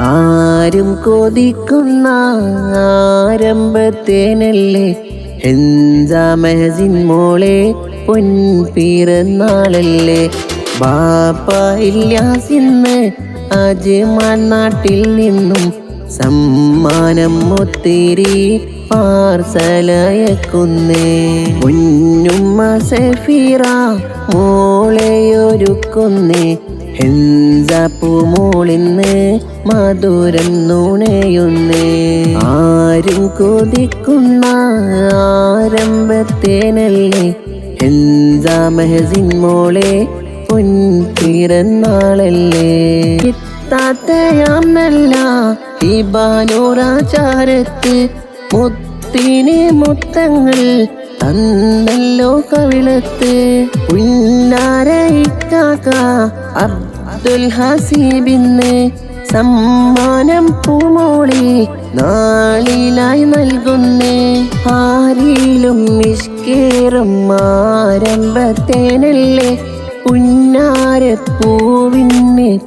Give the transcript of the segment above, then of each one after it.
ആരും കൊതിക്കുന്ന ആരംഭത്തേനല്ലേ ഹെൻസാ മെഹസിൻ മോളെ പൊൻപിറന്നാളല്ലേ. ബാപ്പ ഇല്യാസിന്ന് അജ്മാൻ നാട്ടിൽ നിന്നും സമ്മാനം ഒത്തിരി പാർസലയക്കുന്നേ. പൊന്നുമ്മ സഫീറ മോളെയൊരുക്കുന്നേ. ഹെൻസാപ്പു മോളിന്ന് മധുരം നുണയുന്നേ. ആരും കൊതിക്കുന്ന ആരംഭത്തേനല്ലേ ഹെൻസാ മെഹസിൻ മോളെ പൊൻപിറന്നാളല്ലേ. കിത്താത്തയാം നല്ല ഹിബാനൂറാചാരത്ത് മുത്തിന് മുത്തങ്ങൾ തന്നല്ലോ കവിളത്ത്. പുന്നാരയിക്കാക്ക അബ്ദുൽ ഹസീബിന്ന് സമ്മാനം പൂമോളി നാളിലായി നൽകുന്നേ. ആരിലും ഇഷ്കേറും ആരംഭത്തേനല്ലേ പുന്നാരപ്പൂവിന്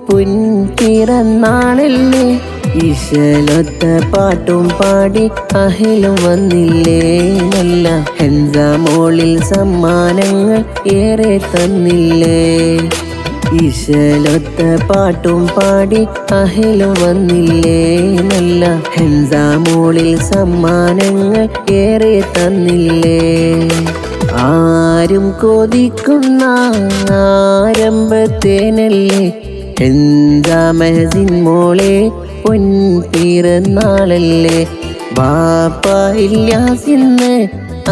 പൊൻപിറന്നാളല്ലേ. ഇശലൊത്ത പാട്ടും പാടി അഹിലും വന്നില്ലേ നല്ല ഹെൻസാ മോളിൽ സമ്മാനങ്ങൾ ഏറെ തന്നില്ലേ. ഇശലൊത്ത പാട്ടും പാടി അഹിലും വന്നില്ലേ നല്ല ഹെൻസാ മോളിൽ സമ്മാനങ്ങൾ ഏറെ തന്നില്ലേ. ആരും കൊതിക്കുന്ന ആരംഭത്തേനല്ലേ ഹെൻസാ മെഹസിൻ മോളെ പൊൻപിറന്നാളല്ലേ. ബാപ്പ ഇല്യാസിന്ന്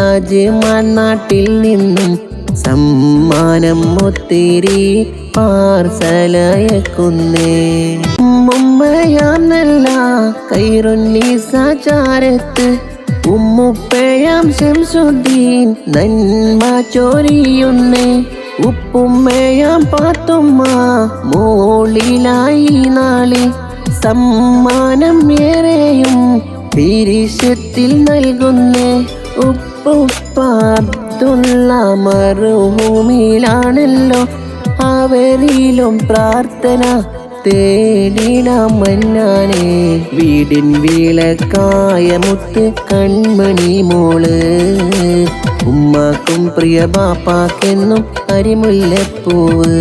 അജ്മാൻ നാട്ടിൽ നിന്നും സമ്മാനം ഒത്തിരി പാർസലയക്കുന്നേ. മുമ്പയാം നല്ല ഖൈറുന്നീസാചാരത്ത് ഉമ്മുപ്പയാം ശംസുദ്ദീൻ നന്മ ചൊരിയുന്നേ. ഉപ്പുമ്മയാം പാത്തുമ്മ മോളിലായി നാളെ സമ്മാനം ഏറെയും പിരിശത്തിൽ നൽകുന്നേ. ഉപ്പുപ്പ അബ്ദുള്ള മർഹൂമിലാണല്ലോ അവരിലും പ്രാർത്ഥന തേടിടാം മന്നാനെ. വീടിൻ വിളക്കായ മുത്ത് കൺമണി മോള് ഉമ്മാക്കും പ്രിയ ബാപ്പാക്കെന്നും അരിമുല്ലപ്പൂവ്.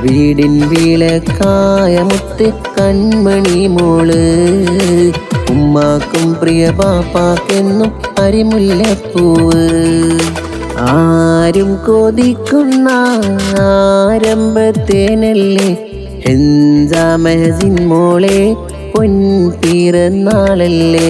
വീടിൻ വിളക്കായ മുത്ത് കൺമണി മോള് ഉമ്മാക്കും പ്രിയ ബാപ്പാക്കെന്നും അരിമുല്ലപ്പൂവ്. ആരും കൊതിക്കുന്ന ആരംഭത്തേനല്ലേ ഹെൻസാ മെഹസിൻ മോളെ പൊൻപിറന്നാളല്ലേ.